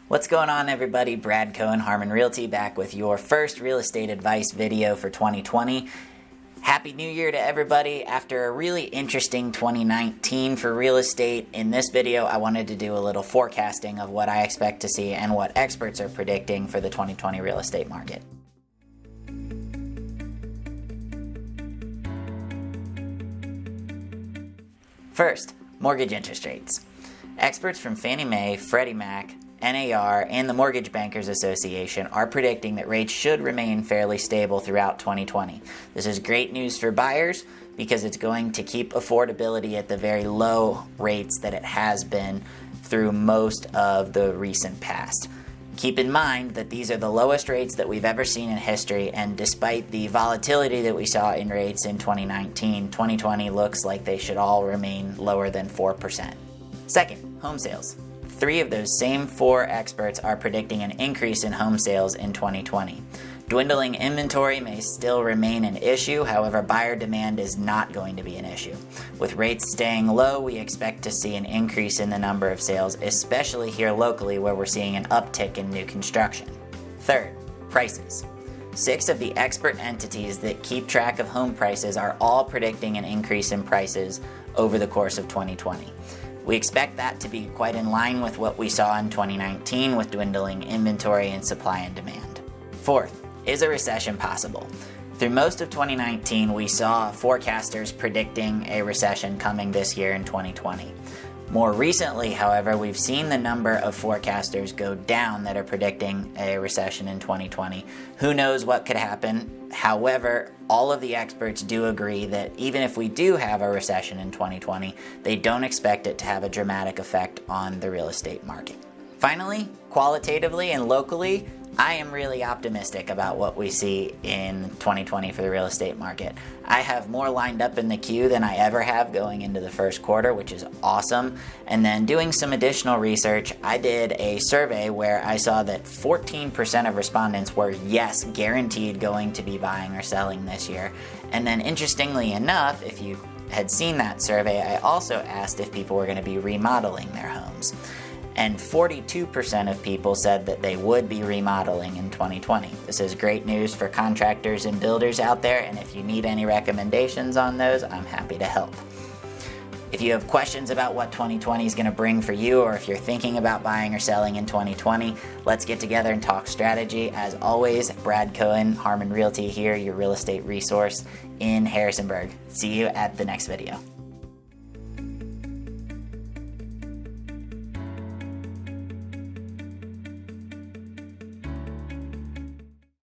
What's going on, everybody? Brad Cohen, Harmon Realty, back with your first real estate advice video for 2020. Happy New Year to everybody. After a really interesting 2019 for real estate, in this video I wanted to do a little forecasting of what I expect to see and what experts are predicting for the 2020 real estate market. First, mortgage interest rates. Experts from Fannie Mae, Freddie Mac, NAR, and the Mortgage Bankers Association are predicting that rates should remain fairly stable throughout 2020. This is great news for buyers because it's going to keep affordability at the very low rates that it has been through most of the recent past. Keep in mind that these are the lowest rates that we've ever seen in history, and despite the volatility that we saw in rates in 2019, 2020 looks like they should all remain lower than 4%. Second, home sales. 3 of those same 4 experts are predicting an increase in home sales in 2020. Dwindling inventory may still remain an issue, however, buyer demand is not going to be an issue. With rates staying low, we expect to see an increase in the number of sales, especially here locally where we're seeing an uptick in new construction. Third, prices. 6 of the expert entities that keep track of home prices are all predicting an increase in prices over the course of 2020. We expect that to be quite in line with what we saw in 2019 with dwindling inventory and supply and demand. Fourth, is a recession possible? Through most of 2019, we saw forecasters predicting a recession coming this year in 2020. More recently, however, we've seen the number of forecasters go down that are predicting a recession in 2020. Who knows what could happen? However, all of the experts do agree that even if we do have a recession in 2020, they don't expect it to have a dramatic effect on the real estate market. Finally, qualitatively and locally, I am really optimistic about what we see in 2020 for the real estate market. I have more lined up in the queue than I ever have going into the first quarter, which is awesome. And then doing some additional research, I did a survey where I saw that 14% of respondents were yes, guaranteed going to be buying or selling this year. And then interestingly enough, if you had seen that survey, I also asked if people were going to be remodeling their homes. And 42% of people said that they would be remodeling in 2020. This is great news for contractors and builders out there, and if you need any recommendations on those, I'm happy to help. If you have questions about what 2020 is going to bring for you, or if you're thinking about buying or selling in 2020, let's get together and talk strategy. As always, Brad Cohen, Harmon Realty here, your real estate resource in Harrisonburg. See you at the next video.